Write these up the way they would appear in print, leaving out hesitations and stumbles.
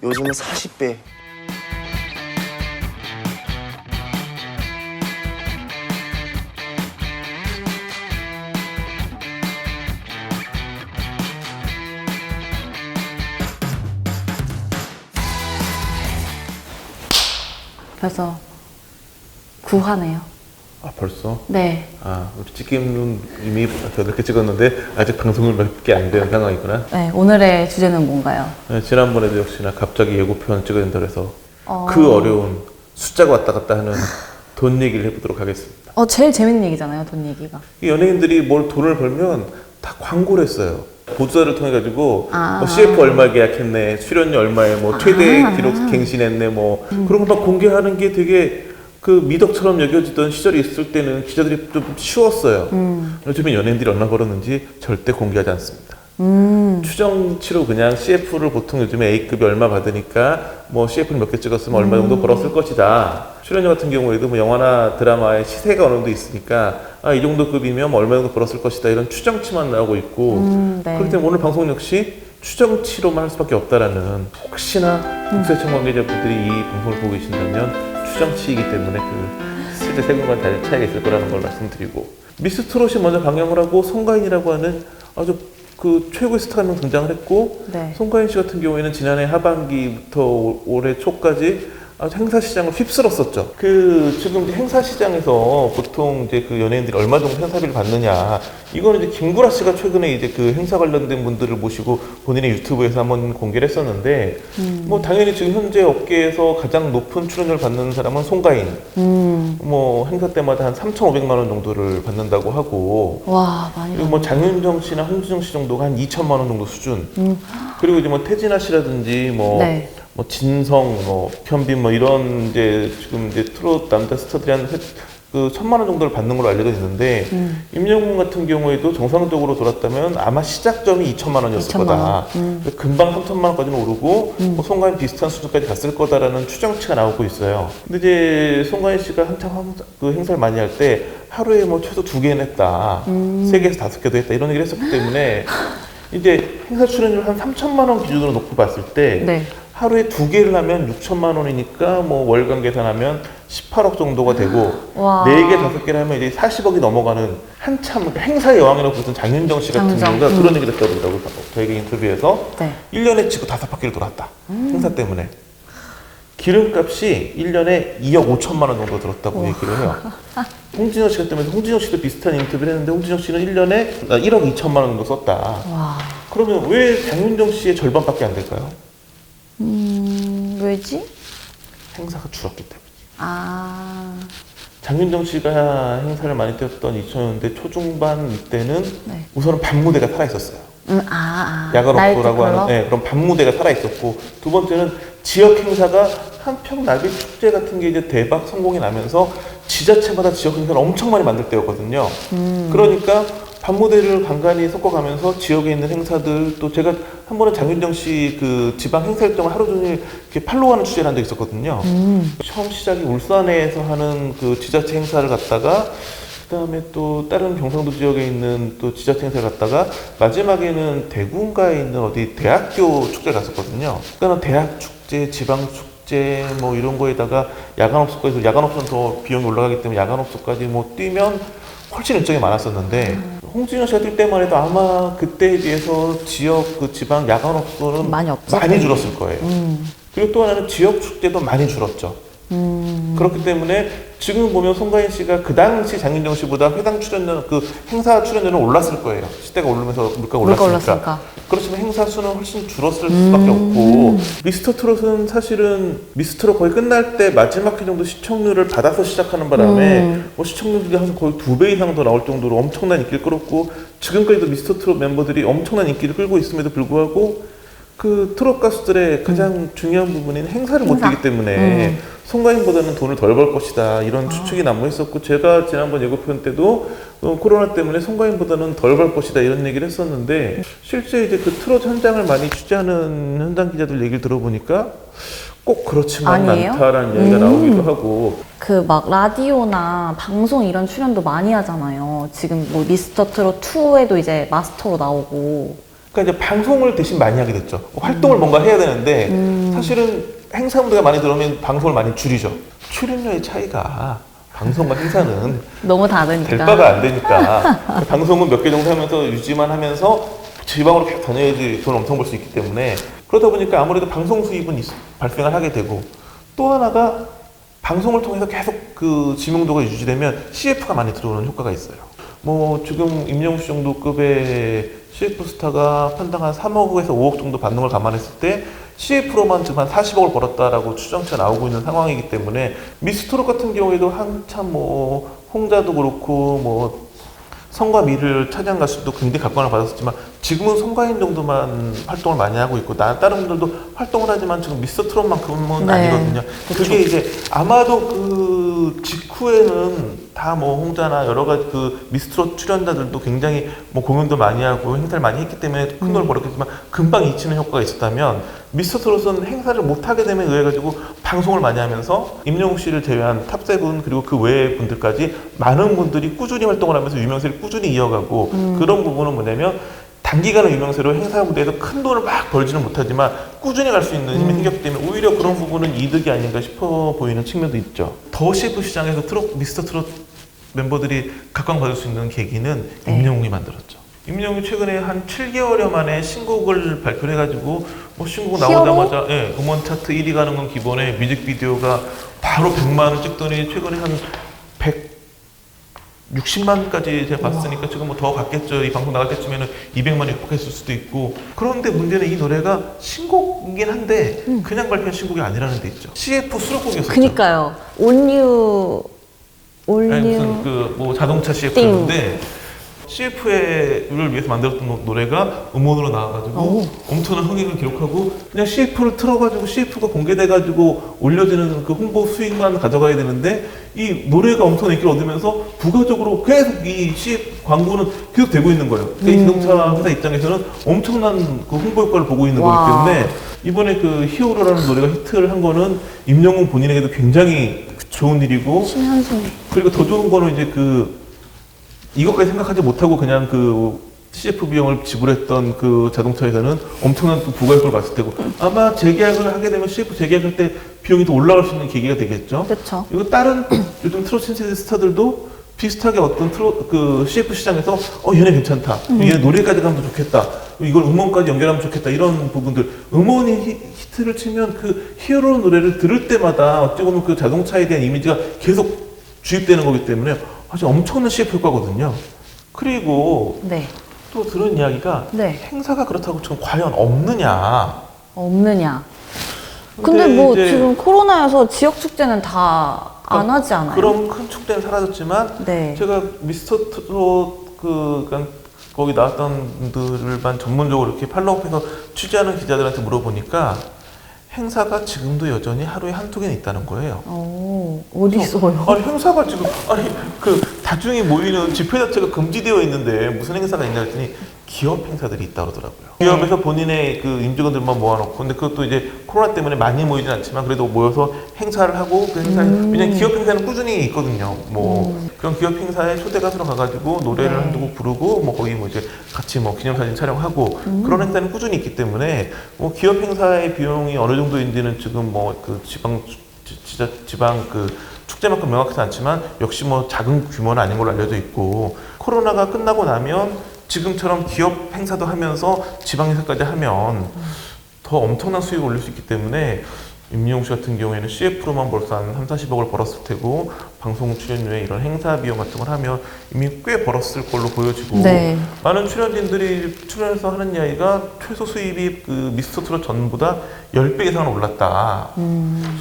요즘은 40배. 벌써 9화네요. 아 벌써? 네. 아 우리 찍기는 이미 8개 찍었는데 아직 방송을 몇 개 안 된 상황이구나. 네, 오늘의 주제는 뭔가요? 네, 지난번에도 역시나 갑자기 예고편 찍어야 된다 그래서 그 어려운 숫자가 왔다 갔다 하는 돈 얘기를 해보도록 하겠습니다. 제일 재밌는 얘기잖아요, 돈 얘기가. 이 연예인들이 뭘 돈을 벌면 다 광고를 했어요. 보도자를 통해 가지고 뭐 CF 얼마 계약했네, 출연료 얼마에 뭐 최대 기록 갱신했네, 뭐 그런 거 막 공개하는 게 되게 그 미덕처럼 여겨지던 시절이 있을 때는 기자들이 좀 쉬웠어요. 요즘에 연예인들이 얼마 벌었는지 절대 공개하지 않습니다. 추정치로 그냥 CF를 보통 요즘에 A급이 얼마 받으니까 뭐 CF를 몇 개 찍었으면 얼마 정도 벌었을 것이다. 출연료 같은 경우에도 뭐 영화나 드라마의 시세가 어느 정도 있으니까 이 정도 급이면 뭐 얼마 정도 벌었을 것이다. 이런 추정치만 나오고 있고 네. 그렇기 때문에 오늘 방송 역시 추정치로만 할 수밖에 없다라는, 혹시나 국세청 관계자분들이 이 방송을 보고 계신다면 추정치이기 때문에 그 실제 세금과 다른 차이가 있을 거라는 걸 말씀드리고, 미스트롯이 먼저 방영을 하고 송가인이라고 하는 아주 그 최고의 스타가 한 명 등장을 했고, 네. 송가인 씨 같은 경우에는 지난해 하반기부터 올해 초까지 아주 행사 시장을 휩쓸었었죠. 그 지금 이제 행사 시장에서 보통 이제 그 연예인들이 얼마 정도 행사비를 받느냐, 이거는 이제 김구라 씨가 최근에 이제 그 행사 관련된 분들을 모시고 본인의 유튜브에서 한번 공개를 했었는데, 뭐 당연히 지금 현재 업계에서 가장 높은 출연료를 받는 사람은 송가인. 뭐 행사 때마다 한 3,500만 원 정도를 받는다고 하고, 와, 많이 그리고 뭐 장윤정 씨나 홍진영 씨 정도가 한 2천만 원 정도 수준. 그리고 이제 뭐 태진아 씨라든지 네. 뭐 진성, 뭐 현빈, 뭐 이런 이제 지금 이제 트롯 남자 스타들이 한 그 1,000만 원 정도를 받는 걸로 알려져 있는데, 임영웅 같은 경우에도 정상적으로 돌았다면 아마 시작점이 2천만 원이었을 2천만 거다. 금방 3천만 원까지는 오르고 뭐 송가인 비슷한 수준까지 갔을 거다라는 추정치가 나오고 있어요. 근데 이제 송가인 씨가 한참 그 행사를 많이 할 때 하루에 뭐 최소 2개는 했다, 3개에서 5개도 했다, 이런 얘기를 했었기 때문에 이제 행사 출연료를 한 3천만 원 기준으로 놓고 봤을 때 네. 하루에 2개를 하면 6천만 원이니까 뭐 월간 계산하면 18억 정도가 되고, 와. 4개, 5개를 하면 이제 40억이 넘어가는 한참 행사의 여왕이라고 부르던 장윤정 씨 같은 장윤정. 경우가 그런 얘기를 했다고 그러더라고요. 저에게 인터뷰에서 네. 1년에 지구 5바퀴를 돌았다. 행사 때문에. 기름값이 1년에 2억 5천만 원 정도 들었다고 얘기를 해요. 홍진영 씨 같은 경우는 홍진영 씨도 비슷한 인터뷰를 했는데, 홍진영 씨는 1년에 1억 2천만 원 정도 썼다. 와. 그러면 왜 장윤정 씨의 절반밖에 안 될까요? 왜지? 행사가 줄었기 때문에. 장윤정 씨가 행사를 많이 뛰었던 2000년대 초중반 이때는 네. 우선은 밤무대가 살아있었어요. 야간 나이트 옥토라고 하는 클럽? 그런 밤무대가 살아있었고, 두 번째는 지역 행사가 한평 나비 축제 같은 게 이제 대박 성공이 나면서 지자체마다 지역 행사를 엄청 많이 만들 때였거든요. 그러니까 밤무대를 간간히 섞어가면서 지역에 있는 행사들, 또 제가 한 번은 장윤정 씨 그 지방 행사 일정을 하루 종일 이렇게 팔로우하는 취재를 한 적이 있었거든요. 처음 시작이 울산에서 하는 그 지자체 행사를 갔다가, 그다음에 또 다른 경상도 지역에 있는 또 지자체 행사를 갔다가, 마지막에는 대구인가에 있는 어디 대학교 축제를 갔었거든요. 그러니까 대학 축제, 지방 축제 뭐 이런 거에다가 야간 업소까지, 야간 업소는 더 비용이 올라가기 때문에 야간 업소까지 뭐 뛰면 훨씬 일정이 많았었는데, 홍진영 씨가 뛸 때만 해도 아마 그때에 비해서 지역 그 지방 야간 업소는 많이 많이 줄었을 거예요. 그리고 또 하나는 지역 축제도 많이 줄었죠. 그렇기 때문에 지금 보면 송가인 씨가 그 당시 장윤정 씨보다 회당 출연료, 그 행사 출연료는 올랐을 거예요. 시대가 오르면서 물가가 올랐으니까. 그렇지만 행사 수는 훨씬 줄었을 수밖에 없고, 미스터 트롯은 사실은 미스터롯 거의 끝날 때 마지막 회 정도 시청률을 받아서 시작하는 바람에 뭐 시청률이 한 거의 2배 이상 더 나올 정도로 엄청난 인기를 끌었고, 지금까지도 미스터 트롯 멤버들이 엄청난 인기를 끌고 있음에도 불구하고 그 트롯 가수들의 가장 중요한 부분인 행사를 못 뛰기 때문에 송가인보다는 돈을 덜 벌 것이다, 이런 추측이 난무했었고, 제가 지난번 예고편 때도 코로나 때문에 송가인보다는 덜 벌 것이다 이런 얘기를 했었는데, 실제 이제 그 트롯 현장을 많이 취재하는 현장 기자들 얘기를 들어보니까 꼭 그렇지만 아니에요? 않다라는 이야기가 나오기도 하고. 그 막 라디오나 방송 이런 출연도 많이 하잖아요. 지금 뭐 미스터 트롯 2에도 이제 마스터로 나오고 그러니까 이제 방송을 대신 많이 하게 됐죠. 활동을 뭔가 해야 되는데 사실은 행사 무대가 많이 들어오면 방송을 많이 줄이죠. 출연료의 차이가 방송과 행사는 너무 다르니까. 될 바가 안 되니까 방송은 몇 개 정도 하면서 유지만 하면서 지방으로 계속 다녀야지 돈 엄청 벌 수 있기 때문에 그러다 보니까 아무래도 방송 수입은 발생을 하게 되고 또 하나가 방송을 통해서 계속 그 지명도가 유지되면 CF가 많이 들어오는 효과가 있어요. 뭐 지금 임영웅 씨 정도 급의 CF 스타가 편당 한 3억에서 5억 정도 받는 걸 감안했을 때 CF로만 지금 한 40억을 벌었다라고 추정치가 나오고 있는 상황이기 때문에 미스트롯 같은 경우에도 한참 뭐 홍자도 그렇고 뭐 성과 미를 차지한 가수도 굉장히 각광을 받았었지만 지금은 송가인 정도만 활동을 많이 하고 있고 다른 분들도 활동을 하지만 지금 미스터트롯만큼은 네, 아니거든요. 그쵸. 그게 이제 아마도 그 직후에는 다 뭐 홍자나 여러 가지 그 미스트롯 출연자들도 굉장히 뭐 공연도 많이 하고 행사를 많이 했기 때문에 큰 돈을 벌었겠지만 금방 잊히는 효과가 있었다면 미스터트롯은 행사를 못 하게 됨에 의해 가지고 방송을 많이 하면서 임영웅 씨를 제외한 탑7 그리고 그 외의 분들까지 많은 분들이 꾸준히 활동을 하면서 유명세를 꾸준히 이어가고 그런 부분은 뭐냐면 단기간의 유명세로 행사 무대에서 큰 돈을 막 벌지는 못하지만 꾸준히 갈 수 있는 힘이 생겼기 때문에 오히려 그런 부분은 이득이 아닌가 싶어 보이는 측면도 있죠. 더 CF 시장에서 미스터 트롯 멤버들이 각광받을 수 있는 계기는 임영웅이 만들었죠. 임영웅이 최근에 한 7개월여 만에 신곡을 발표를 해가지고 뭐 신곡 나오자마자 예, 음원 차트 1위 가는 건 기본에 뮤직비디오가 바로 100만을 찍더니 최근에 한 160만까지 제가 봤으니까 지금 뭐 더 갔겠죠. 이 방송 나갈 때쯤에는 200만이 육박했을 수도 있고. 그런데 문제는 이 노래가 신곡이긴 한데 그냥 발표한 신곡이 아니라는 데 있죠. CF 수록곡이었었죠. 그니까요. 올뉴 아니, 무슨 그 뭐 자동차 CF였는데 CF를 위해서 만들었던 노래가 음원으로 나와가지고 엄청난 흥행을 기록하고 그냥 CF를 틀어가지고 CF가 공개돼가지고 올려지는 그 홍보 수익만 가져가야 되는데 이 노래가 엄청난 인기를 얻으면서 부가적으로 계속 이 CF 광고는 계속 되고 있는 거예요. 이 자동차 회사 입장에서는 엄청난 그 홍보 효과를 보고 있는 거기 때문에 이번에 그 히어로라는 노래가 히트를 한 거는 임영웅 본인에게도 굉장히 좋은 일이고 신현승. 그리고 더 좋은 거는 이제 그 이것까지 생각하지 못하고 그냥 그 CF 비용을 지불했던 그 자동차 회사는 엄청난 또 부가효과를 봤을 테고 아마 재계약을 하게 되면 CF 재계약할 때 비용이 더 올라갈 수 있는 계기가 되겠죠. 그렇죠. 이거 다른 요즘 트롯 신세대 스타들도 비슷하게 어떤 그 CF 시장에서 얘네 괜찮다. 얘네 노래까지 가면 좋겠다. 이걸 음원까지 연결하면 좋겠다. 이런 부분들 음원이 히트를 치면 그 히어로 노래를 들을 때마다 어찌 보면 그 자동차에 대한 이미지가 계속 주입되는 거기 때문에 사실 엄청난 CF 효과거든요. 그리고 네. 또 들은 이야기가 네. 행사가 그렇다고 지금 과연 없느냐. 없느냐. 근데 뭐 이제 지금 코로나여서 지역 축제는 다 안 하지 않아요? 그런 큰 축제는 사라졌지만 네. 제가 미스터 트롯 그러니까 거기 나왔던 분들만 전문적으로 이렇게 팔로우해서 취재하는 기자들한테 물어보니까 행사가 지금도 여전히 하루에 한두 개는 있다는 거예요. 어디 있어요? 아니 행사가 지금 그 다중이 모이는 집회 자체가 금지되어 있는데 무슨 행사가 있냐 했더니 기업 행사들이 있다 그러더라고요. 기업에서 본인의 그 임직원들만 모아놓고 근데 그것도 이제 코로나 때문에 많이 모이진 않지만 그래도 모여서 행사를 하고 그 행사에 왜냐면 기업 행사는 꾸준히 있거든요. 뭐 그런 기업 행사에 초대 가수로 가가지고 노래를 한두 곡 부르고 뭐 거기 뭐 이제 같이 뭐 기념사진 촬영하고 그런 행사는 꾸준히 있기 때문에 뭐 기업 행사의 비용이 어느 정도인지는 지금 뭐 그 지방 그 축제만큼 명확하지 않지만 역시 뭐 작은 규모는 아닌 걸로 알려져 있고 코로나가 끝나고 나면 지금처럼 기업 행사도 하면서 지방 행사까지 하면 더 엄청난 수익을 올릴 수 있기 때문에 임영웅 씨 같은 경우에는 CF로만 벌써 한 3, 40억을 벌었을 테고 방송 출연료에 이런 행사 비용 같은 걸 하면 이미 꽤 벌었을 걸로 보여지고 네. 많은 출연진들이 출연해서 하는 이야기가 최소 수입이 그 미스터 트롯 전보다 10배 이상은 올랐다.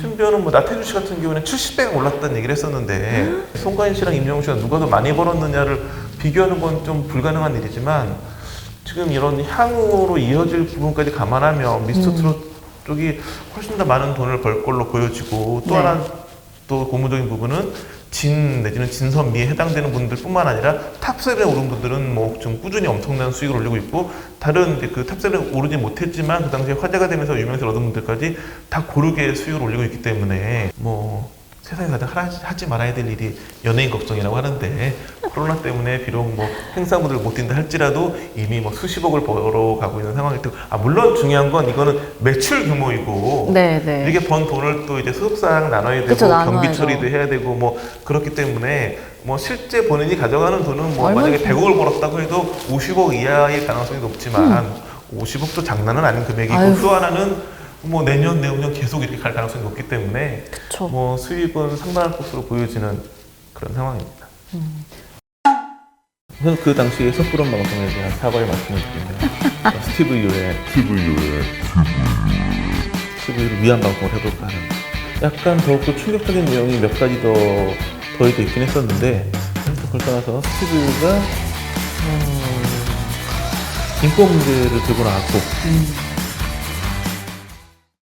심지어는 뭐 나태주 씨 같은 경우는 70배가 올랐다는 얘기를 했었는데 송가인 씨랑 임영웅 씨가 누가 더 많이 벌었느냐를 비교하는 건 좀 불가능한 일이지만 지금 이런 향후로 이어질 부분까지 감안하면 미스터 트롯 쪽이 훨씬 더 많은 돈을 벌 걸로 보여지고 또 네. 하나 또 고무적인 부분은 진 내지는 진선미에 해당되는 분들뿐만 아니라 탑7에 오른 분들은 뭐 좀 꾸준히 엄청난 수익을 올리고 있고 다른 이제 그 탑7에 오르지 못했지만 그 당시에 화제가 되면서 유명세를 얻은 분들까지 다 고르게 수익을 올리고 있기 때문에 뭐 세상에 가장 하지 말아야 될 일이 연예인 걱정이라고 하는데 코로나 때문에 비록 뭐 행사무대를 못 뛴다 할지라도 이미 뭐 수십억을 벌어가고 있는 상황일 테고 물론 중요한 건 이거는 매출 규모이고 네, 네. 이게 번 돈을 또 이제 소속사랑 나눠야 되고 그쵸, 경비 나눠야죠. 처리도 해야 되고 뭐 그렇기 때문에 뭐 실제 본인이 가져가는 돈은 뭐 얼마나 만약에 100억을 벌었다고 해도 50억 이하의 가능성이 높지만 50억도 장난은 아닌 금액이고 아유. 또 하나는 뭐 내년, 내후년 계속 이렇게 갈 가능성이 높기 때문에 그쵸. 뭐 수입은 상당할 것으로 보여지는 그런 상황입니다. 우선 그 당시에 섣부른 방송에 대한 사과의 말씀을 드리면 스티브 유를 위한 방송을 해볼까 하는 약간 더욱더 충격적인 내용이 몇 가지 더 더해져 있긴 했었는데 그걸 떠나서 스티브가 인권 문제를 들고 나왔고